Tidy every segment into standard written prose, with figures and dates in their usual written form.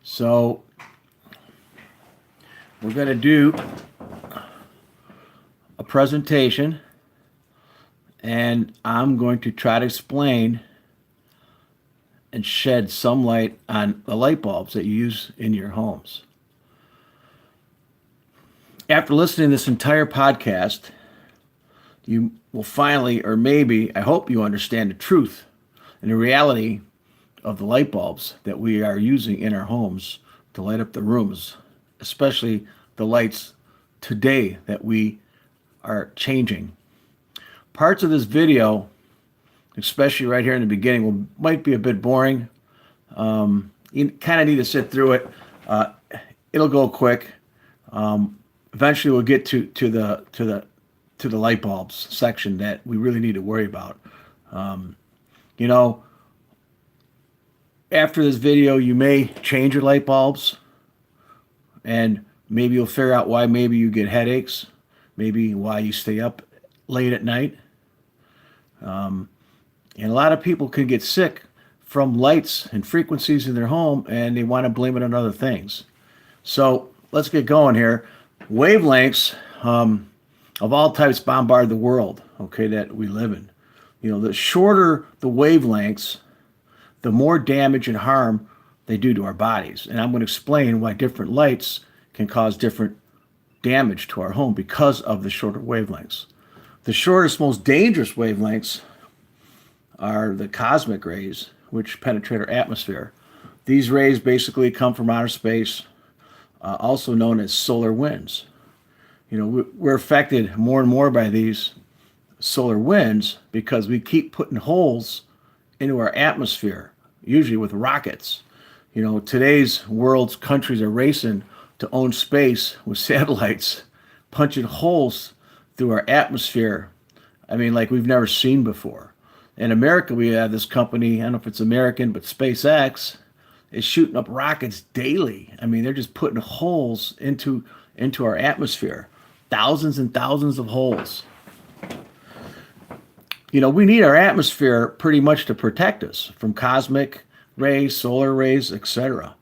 So we're going to do a presentation, and I'm going to try to explain and shed some light on the light bulbs that you use in your homes. After listening to this entire podcast, you will finally, or maybe, I hope you understand the truth and the reality of the light bulbs that we are using in our homes to light up the rooms, especially the lights today that we are changing. Parts of this video, especially right here in the beginning, might be a bit boring. You kind of need to sit through it. It'll go quick. Eventually, we'll get to the light bulbs section that we really need to worry about. After this video, you may change your light bulbs, and maybe you'll figure out why maybe you get headaches, maybe why you stay up late at night. And a lot of people can get sick from lights and frequencies in their home, and they want to blame it on other things. So let's get going here. Wavelengths of all types bombard the world, that we live in. The shorter the wavelengths, the more damage and harm they do to our bodies. And I'm going to explain why different lights can cause different damage to our home because of the shorter wavelengths. The shortest, most dangerous wavelengths are the cosmic rays, which penetrate our atmosphere. These rays basically come from outer space, also known as solar winds. We're affected more and more by these solar winds because we keep putting holes into our atmosphere, usually with rockets. Today's world's countries are racing to own space with satellites, punching holes through our atmosphere. Like we've never seen before. In America, we have this company, I don't know if it's American, but SpaceX is shooting up rockets daily. They're just putting holes into our atmosphere. Thousands and thousands of holes. We need our atmosphere pretty much to protect us from cosmic rays, solar rays, etc.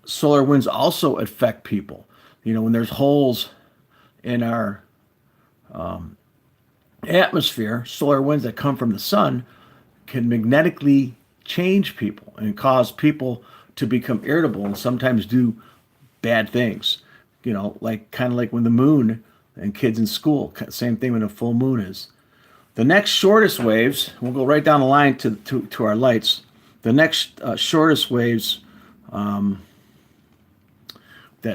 Solar winds also affect people. When there's holes in our atmosphere, solar winds that come from the sun can magnetically change people and cause people to become irritable and sometimes do bad things. Kind of like when the moon and kids in school, same thing when a full moon is. The next shortest waves, we'll go right down the line to our lights. The next shortest waves that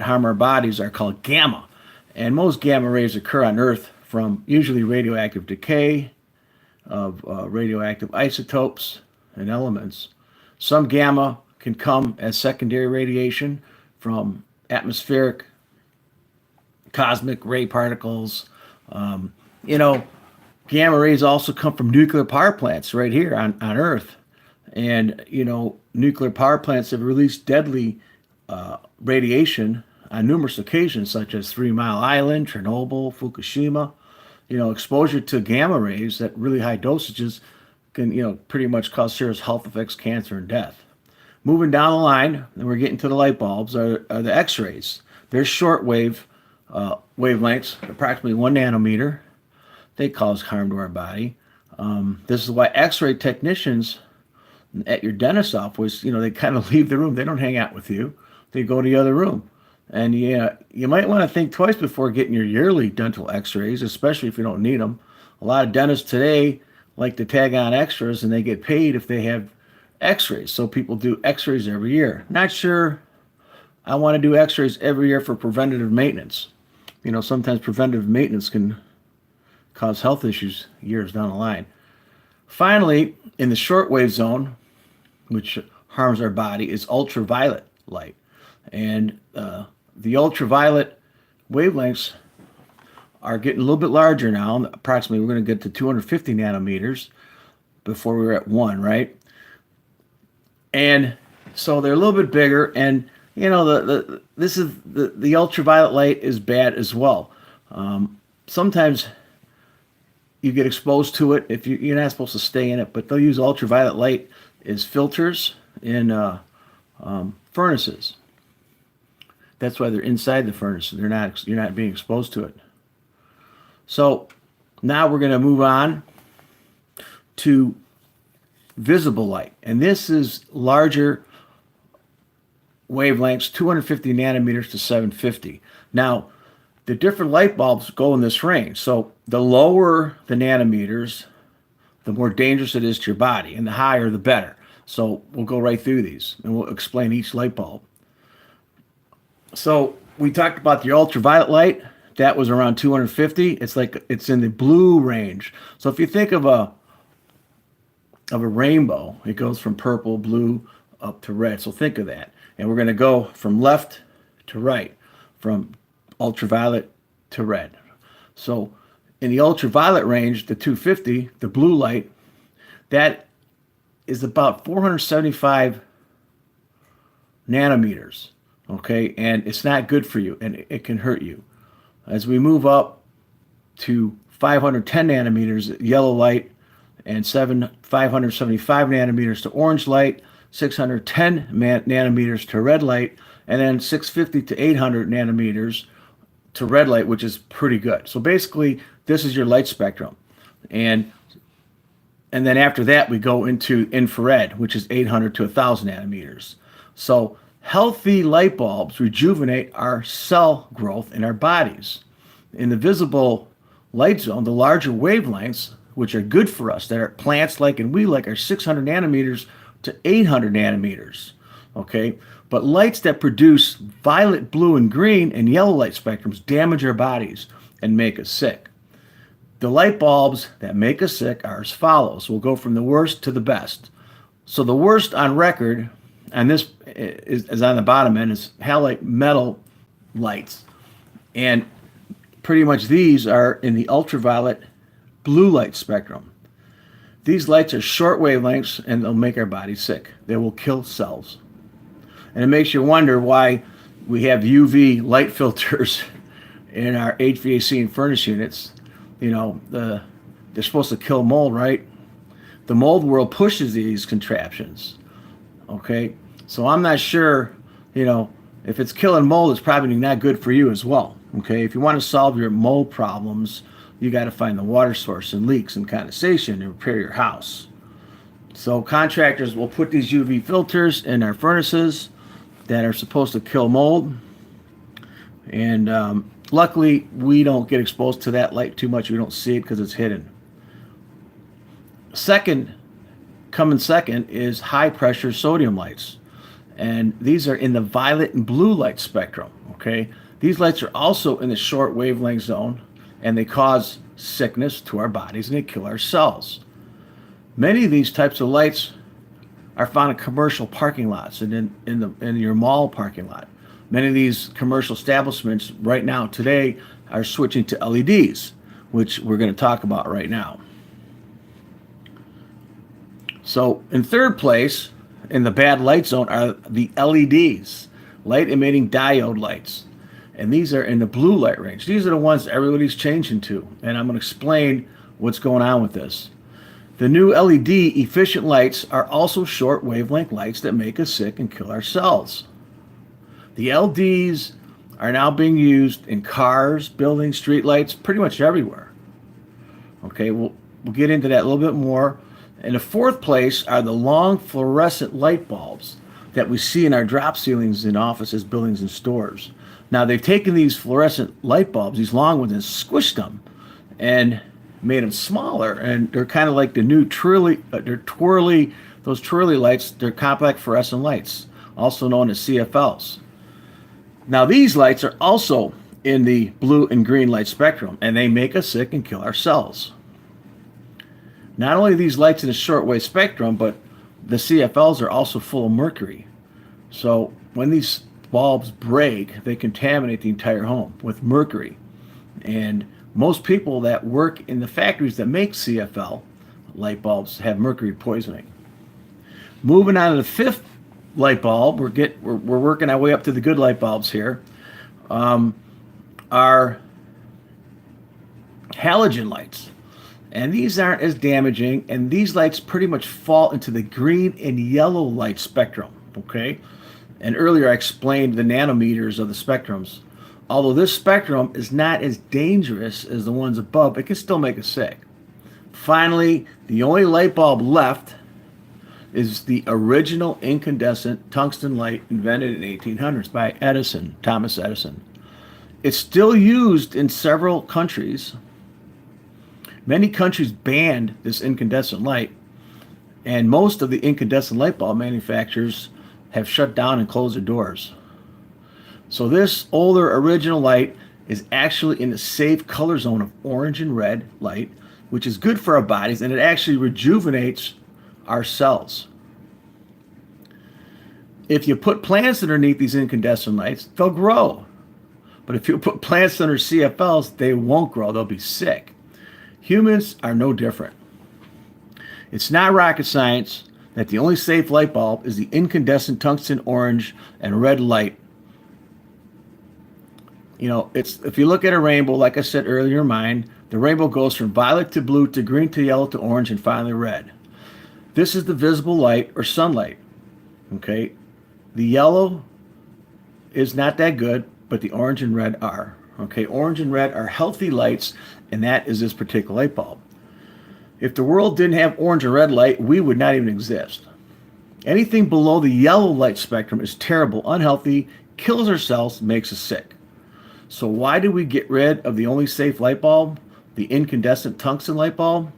harm our bodies are called gamma. And most gamma rays occur on Earth from usually radioactive decay of radioactive isotopes and elements. Some gamma can come as secondary radiation from atmospheric cosmic ray particles. Gamma rays also come from nuclear power plants right here on Earth. And, nuclear power plants have released deadly radiation on numerous occasions, such as 3 Mile Island, Chernobyl, Fukushima. Exposure to gamma rays at really high dosages can, pretty much cause serious health effects, cancer, and death. Moving down the line, and we're getting to the light bulbs, are the X-rays. They're short wave wavelengths, approximately 1 nanometer. They cause harm to our body. This is why X-ray technicians at your dentist's office, they kind of leave the room. They don't hang out with you. They go to the other room. And you might want to think twice before getting your yearly dental X-rays, especially if you don't need them. A lot of dentists today like to tag on extras, and they get paid if they have X-rays. So people do X-rays every year. Not sure I want to do X-rays every year for preventative maintenance. Sometimes preventative maintenance can cause health issues years down the line. Finally, in the shortwave zone, which harms our body, is ultraviolet light. And the ultraviolet wavelengths are getting a little bit larger now. Approximately, we're going to get to 250 nanometers before we were at 1, right? And so they're a little bit bigger, and the ultraviolet light is bad as well. Sometimes you get exposed to it if you're not supposed to stay in it, but they'll use ultraviolet light as filters in furnaces. That's why they're inside the furnace. You're not being exposed to it. So now we're going to move on to visible light. And this is larger wavelengths, 250 nanometers to 750. Now, the different light bulbs go in this range. So the lower the nanometers, the more dangerous it is to your body, and the higher, the better. So we'll go right through these, and we'll explain each light bulb. So we talked about the ultraviolet light. That was around 250. It's in the blue range. So if you think of a rainbow, it goes from purple, blue, up to red. So think of that. And we're going to go from left to right, from ultraviolet to red. So in the ultraviolet range, the 250, the blue light, that is about 475 nanometers. Okay, and it's not good for you, and it can hurt you. As we move up to 510 nanometers, yellow light, and 575 nanometers to orange light, 610 nanometers to red light, and then 650 to 800 nanometers to red light, which is pretty good. So basically, this is your light spectrum. And then after that, we go into infrared, which is 800 to 1,000 nanometers. So healthy light bulbs rejuvenate our cell growth in our bodies. In the visible light zone, the larger wavelengths, which are good for us, that are plants like and we like, are 600 nanometers to 800 nanometers. Okay, but lights that produce violet, blue, and green and yellow light spectrums damage our bodies and make us sick. The light bulbs that make us sick are as follows. We'll go from the worst to the best. So the worst on record, and this is on the bottom end, is halide metal lights. And pretty much these are in the ultraviolet blue light spectrum. These lights are short wavelengths, and they'll make our bodies sick. They will kill cells. And it makes you wonder why we have UV light filters in our HVAC and furnace units. You know, they're supposed to kill mold, right? The mold world pushes these contraptions. Okay, so I'm not sure, if it's killing mold, it's probably not good for you as well. Okay, if you want to solve your mold problems, you got to find the water source and leaks and condensation and repair your house. So contractors will put these UV filters in our furnaces that are supposed to kill mold. And luckily, we don't get exposed to that light too much. We don't see it because it's hidden. Coming second is high pressure sodium lights. And these are in the violet and blue light spectrum. Okay, these lights are also in the short wavelength zone, and they cause sickness to our bodies and they kill our cells. Many of these types of lights are found in commercial parking lots and in your mall parking lot. Many of these commercial establishments right now today are switching to LEDs, which we're going to talk about right now. So in third place in the bad light zone are the LEDs, light emitting diode lights. And these are in the blue light range. These are the ones everybody's changing to. And I'm going to explain what's going on with this. The new LED efficient lights are also short wavelength lights that make us sick and kill our cells. The LEDs are now being used in cars, buildings, street lights, pretty much everywhere. Okay, we'll get into that a little bit more. In the fourth place are the long fluorescent light bulbs that we see in our drop ceilings in offices, buildings, and stores. Now, they've taken these fluorescent light bulbs, these long ones, and squished them and made them smaller. And they're kind of like the new those twirly lights. They're compact fluorescent lights, also known as CFLs. Now, these lights are also in the blue and green light spectrum, and they make us sick and kill our cells. Not only are these lights in the shortwave spectrum, but the CFLs are also full of mercury. So when these bulbs break, they contaminate the entire home with mercury. And most people that work in the factories that make CFL light bulbs have mercury poisoning. Moving on to the fifth light bulb, we're working our way up to the good light bulbs here. Are halogen lights. And these aren't as damaging, and these lights pretty much fall into the green and yellow light spectrum, okay? And earlier I explained the nanometers of the spectrums. Although this spectrum is not as dangerous as the ones above, it can still make us sick. Finally, the only light bulb left is the original incandescent tungsten light invented in the 1800s by Edison, Thomas Edison. It's still used in several countries. Many countries banned this incandescent light, and most of the incandescent light bulb manufacturers have shut down and closed their doors. So this older original light is actually in the safe color zone of orange and red light, which is good for our bodies, and it actually rejuvenates our cells. If you put plants underneath these incandescent lights, they'll grow. But if you put plants under CFLs, they won't grow. They'll be sick. Humans are no different. It's not rocket science that the only safe light bulb is the incandescent tungsten orange and red light. You know, it's if you look at a rainbow, like I said earlier in mine, the rainbow goes from violet to blue to green to yellow to orange and finally red. This is the visible light or sunlight. Okay? The yellow is not that good, but the orange and red are. Okay? Orange and red are healthy lights, and that is this particular light bulb. If the world didn't have orange and red light, we would not even exist. Anything below the yellow light spectrum is terrible, unhealthy, kills our cells, makes us sick. So why do we get rid of the only safe light bulb, the incandescent tungsten light bulb?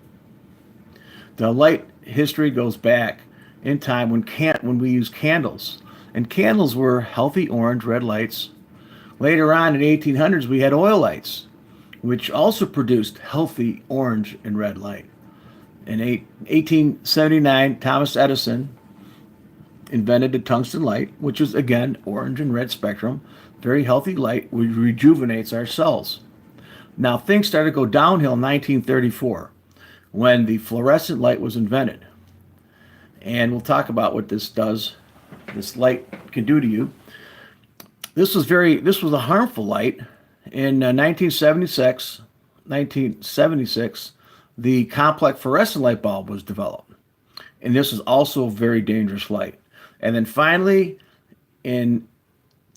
The light history goes back in time when we used candles. And candles were healthy orange, red lights. Later on in the 1800s, we had oil lights, which also produced healthy orange and red light. In 1879, Thomas Edison invented the tungsten light, which is, again, orange and red spectrum. Very healthy light, which rejuvenates our cells. Now, things started to go downhill in 1934 when the fluorescent light was invented. And we'll talk about what this does, this light can do to you. This was a harmful light. In 1976, the complex fluorescent light bulb was developed. And this is also a very dangerous light. And then finally, in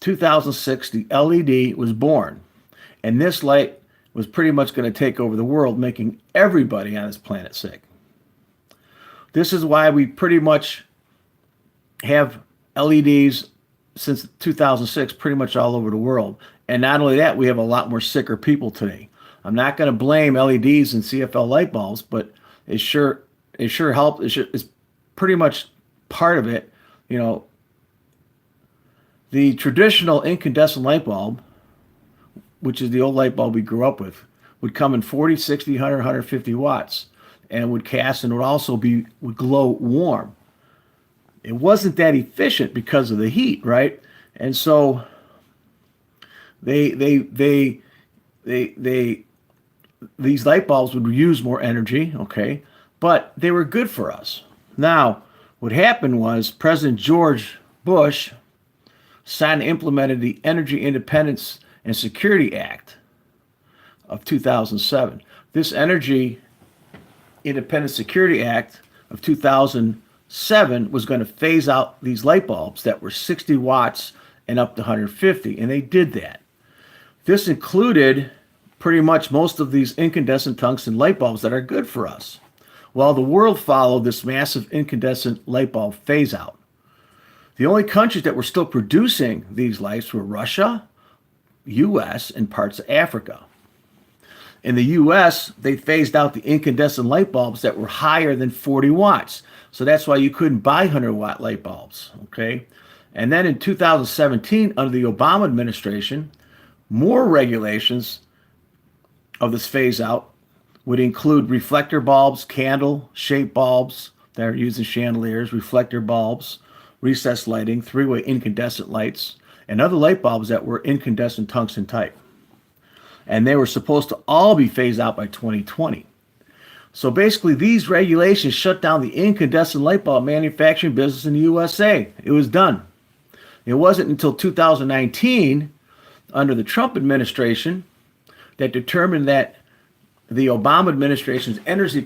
2006, the LED was born. And this light was pretty much going to take over the world, making everybody on this planet sick. This is why we pretty much have LEDs since 2006 pretty much all over the world. And not only that, we have a lot more sicker people today. I'm not going to blame LEDs and CFL light bulbs, but it sure helped. It's pretty much part of it. You know, the traditional incandescent light bulb, which is the old light bulb we grew up with, would come in 40, 60, 100, 150 watts and would cast and would glow warm. It wasn't that efficient because of the heat, right? And so these light bulbs would use more energy, okay? But they were good for us. Now, what happened was President George Bush signed and implemented the Energy Independence and Security Act of 2007. This Energy Independence Security Act of 2007 was going to phase out these light bulbs that were 60 watts and up to 150, and they did that. This included pretty much most of these incandescent tungsten light bulbs that are good for us. Well, the world followed this massive incandescent light bulb phase out. The only countries that were still producing these lights were Russia, US, and parts of Africa. In the US, they phased out the incandescent light bulbs that were higher than 40 watts. So that's why you couldn't buy 100-watt light bulbs, okay? And then in 2017, under the Obama administration, more regulations of this phase out would include reflector bulbs, candle-shaped bulbs that are used in chandeliers, reflector bulbs, recessed lighting, three-way incandescent lights, and other light bulbs that were incandescent tungsten type. And they were supposed to all be phased out by 2020. So basically, these regulations shut down the incandescent light bulb manufacturing business in the USA. It was done. It wasn't until 2019, under the Trump administration, that determined that the Obama administration's energy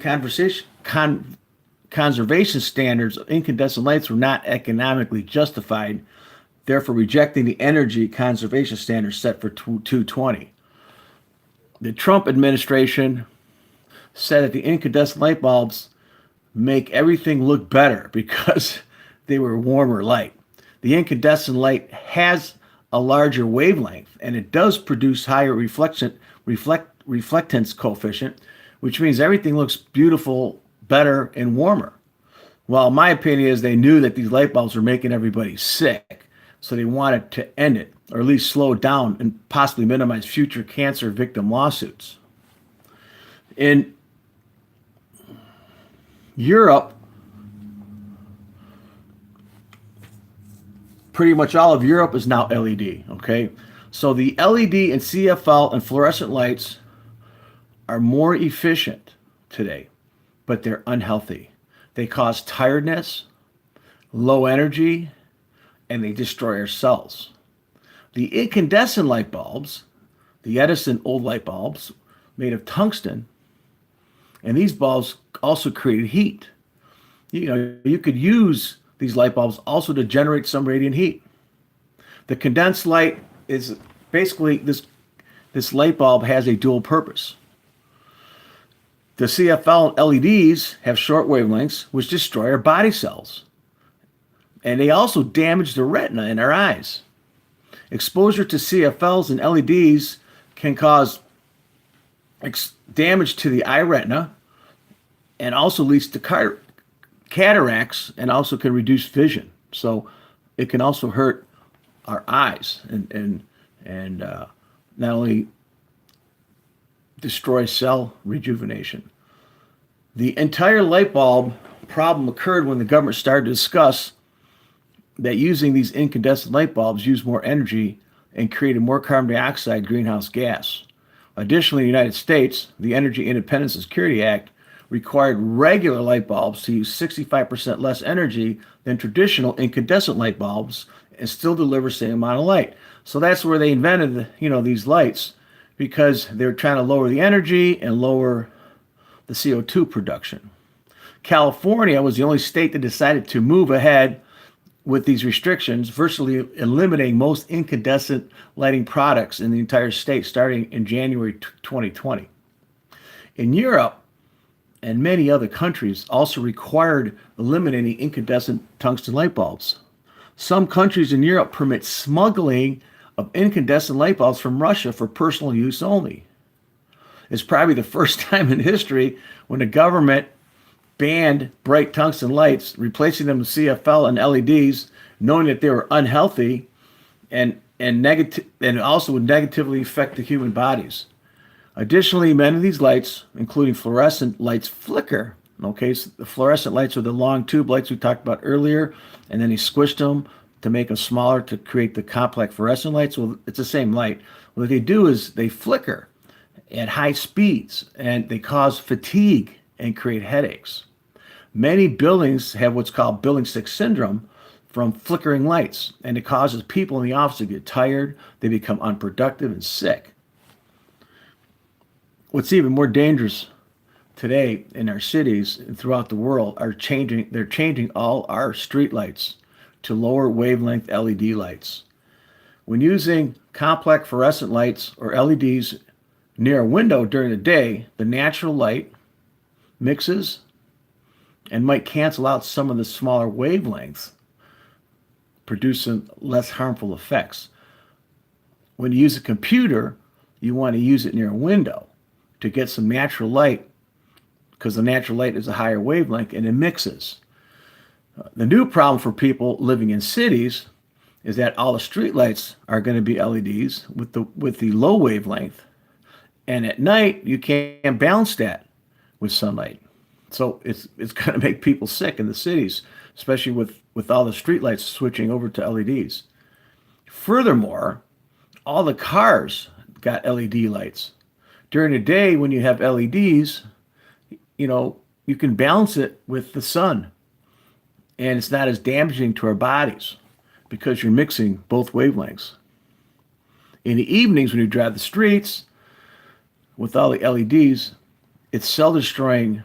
conservation standards of incandescent lights were not economically justified therefore rejecting the energy conservation standard set for 220. The Trump administration said that the incandescent light bulbs make everything look better because they were warmer light. The incandescent light has a larger wavelength and it does produce higher reflectance coefficient, which means everything looks beautiful, better, and warmer. Well, my opinion is they knew that these light bulbs were making everybody sick, so they wanted to end it, or at least slow it down and possibly minimize future cancer victim lawsuits. In Europe, pretty much all of Europe is now LED, okay? So the LED and CFL and fluorescent lights are more efficient today, but they're unhealthy. They cause tiredness, low energy, and they destroy our cells. The incandescent light bulbs, the Edison old light bulbs, made of tungsten, and these bulbs also created heat. You could use these light bulbs also to generate some radiant heat. The condensed light is basically this light bulb has a dual purpose. The CFL LEDs have short wavelengths, which destroy our body cells. And they also damage the retina in our eyes. Exposure to CFLs and LEDs can cause damage to the eye retina and also leads to cataracts and also can reduce vision. So it can also hurt our eyes and not only destroy cell rejuvenation. The entire light bulb problem occurred when the government started to discuss that using these incandescent light bulbs used more energy and created more carbon dioxide greenhouse gas. Additionally, in the United States, the Energy Independence and Security Act required regular light bulbs to use 65% less energy than traditional incandescent light bulbs and still deliver the same amount of light. So that's where they invented these lights, because they were trying to lower the energy and lower the CO2 production. California was the only state that decided to move ahead with these restrictions, virtually eliminating most incandescent lighting products in the entire state starting in January 2020. In Europe and many other countries also required eliminating incandescent tungsten light bulbs. Some countries in Europe permit smuggling of incandescent light bulbs from Russia for personal use only. It's probably the first time in history when the government banned bright tungsten lights, replacing them with CFL and LEDs, knowing that they were unhealthy and also would negatively affect the human bodies. Additionally, many of these lights, including fluorescent lights, flicker. Okay, so the fluorescent lights are the long tube lights we talked about earlier, and then he squished them to make them smaller to create the complex fluorescent lights. Well, it's the same light. What they do is they flicker at high speeds, and they cause fatigue and create headaches. Many buildings have what's called building sick syndrome from flickering lights, and it causes people in the office to get tired, they become unproductive and sick. What's even more dangerous today in our cities and throughout the world they're changing all our street lights to lower wavelength LED lights. When using complex fluorescent lights or LEDs near a window during the day, the natural light mixes and might cancel out some of the smaller wavelengths, producing less harmful effects. When you use a computer, you want to use it near a window to get some natural light, because the natural light is a higher wavelength and it mixes. The new problem for people living in cities is that all the street lights are going to be LEDs with the low wavelength, and at night you can't balance that with sunlight. So it's going to make people sick in the cities, especially with all the street lights switching over to LEDs. Furthermore, all the cars got LED lights. During the day when you have LEDs, you can balance it with the sun, and it's not as damaging to our bodies because you're mixing both wavelengths. In the evenings when you drive the streets with all the LEDs, it's cell destroying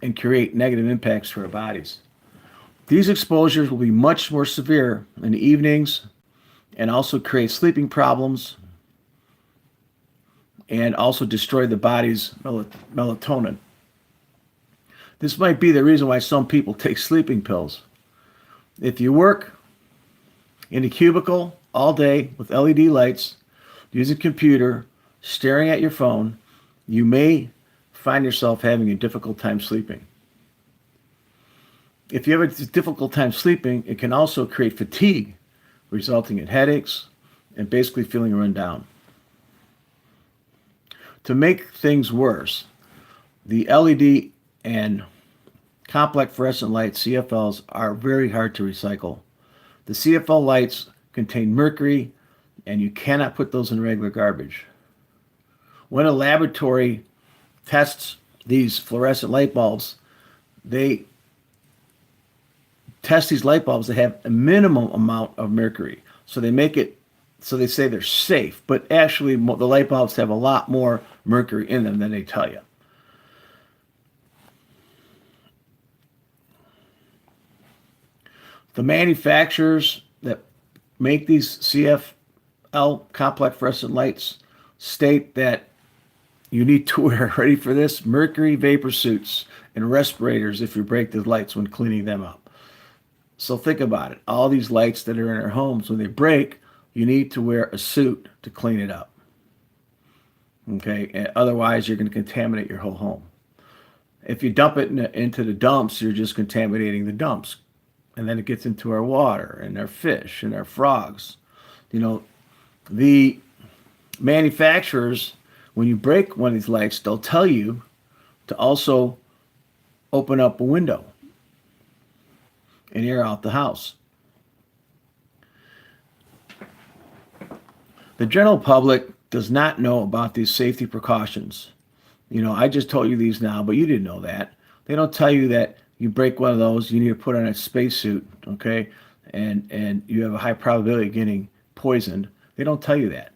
and create negative impacts to our bodies. These exposures will be much more severe in the evenings and also create sleeping problems and also destroy the body's melatonin. This might be the reason why some people take sleeping pills. If you work in a cubicle all day with LED lights, using a computer, staring at your phone, you may find yourself having a difficult time sleeping. If you have a difficult time sleeping, it can also create fatigue, resulting in headaches and basically feeling run down. To make things worse, the LED and complex fluorescent lights, CFLs, are very hard to recycle. The CFL lights contain mercury, and you cannot put those in regular garbage. When a laboratory tests these fluorescent light bulbs, they test these light bulbs that have a minimum amount of mercury. So they make it, so they say they're safe, but actually the light bulbs have a lot more mercury in them than they tell you. The manufacturers that make these CFL, complex fluorescent lights, state that you need to wear, ready for this, mercury vapor suits and respirators if you break the lights when cleaning them up. So think about it. All these lights that are in our homes, when they break, you need to wear a suit to clean it up. Okay? And otherwise, you're going to contaminate your whole home. If you dump it into the dumps, you're just contaminating the dumps. And then it gets into our water and our fish and our frogs. You know, the manufacturers, when you break one of these lights, they'll tell you to also open up a window and air out the house. The general public does not know about these safety precautions. You know, I just told you these now, but you didn't know that. They don't tell you that you break one of those, you need to put on a spacesuit, okay? And you have a high probability of getting poisoned. They don't tell you that.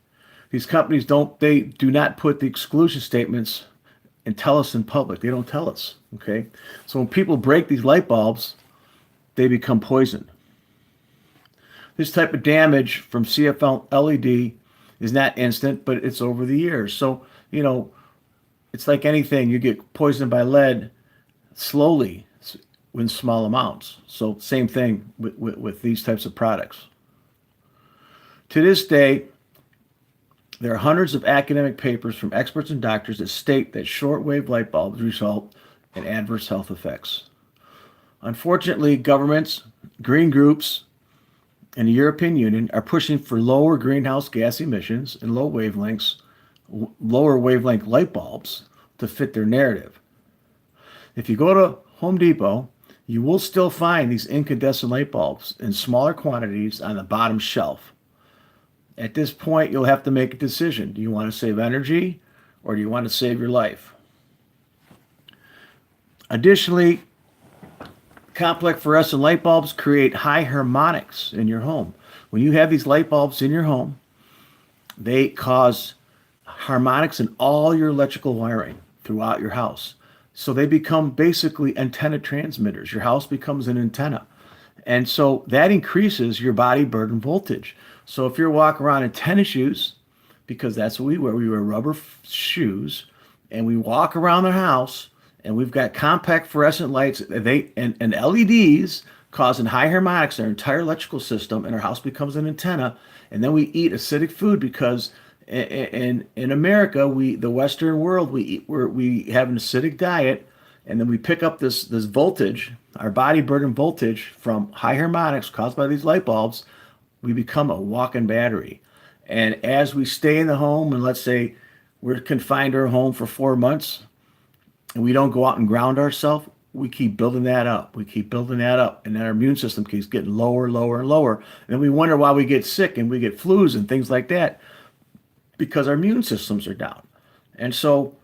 These companies do not put the exclusion statements and tell us in public. They don't tell us, okay? So when people break these light bulbs, they become poisoned. This type of damage from CFL LED is not instant, but it's over the years. So, you know, it's like anything. You get poisoned by lead slowly in small amounts. So same thing with these types of products. To this day, there are hundreds of academic papers from experts and doctors that state that shortwave light bulbs result in adverse health effects. Unfortunately, governments, green groups, and the European Union are pushing for lower greenhouse gas emissions and lower wavelength light bulbs to fit their narrative. If you go to Home Depot, you will still find these incandescent light bulbs in smaller quantities on the bottom shelf. At this point, you'll have to make a decision. Do you want to save energy or do you want to save your life? Additionally, complex fluorescent light bulbs create high harmonics in your home. When you have these light bulbs in your home, they cause harmonics in all your electrical wiring throughout your house. So they become basically antenna transmitters. Your house becomes an antenna. And so that increases your body burden voltage. So if you're walking around in tennis shoes, because that's what we wear rubber shoes, and we walk around the house, and we've got compact fluorescent lights and LEDs causing high harmonics in our entire electrical system, and our house becomes an antenna. And then we eat acidic food because in America, the Western world, we have an acidic diet, and then we pick up this voltage, our body burden voltage from high harmonics caused by these light bulbs. We become a walking battery. And as we stay in the home, and let's say we're confined to our home for 4 months, and we don't go out and ground ourselves, we keep building that up. We keep building that up. And then our immune system keeps getting lower, lower, and lower. And we wonder why we get sick and we get flus and things like that, because our immune systems are down. And so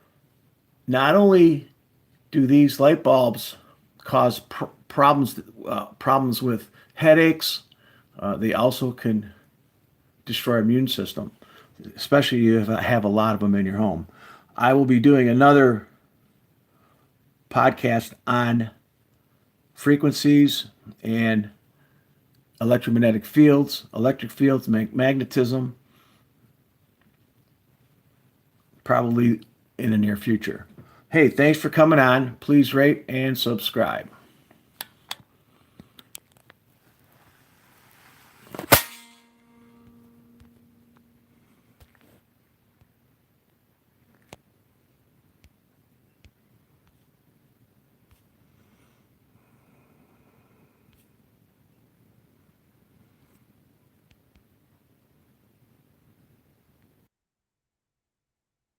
not only do these light bulbs cause problems with headaches, they also can destroy our immune system, especially if you have a lot of them in your home. I will be doing another podcast on frequencies and electromagnetic fields, electric fields, magnetism, probably in the near future. Hey, thanks for coming on. Please rate and subscribe.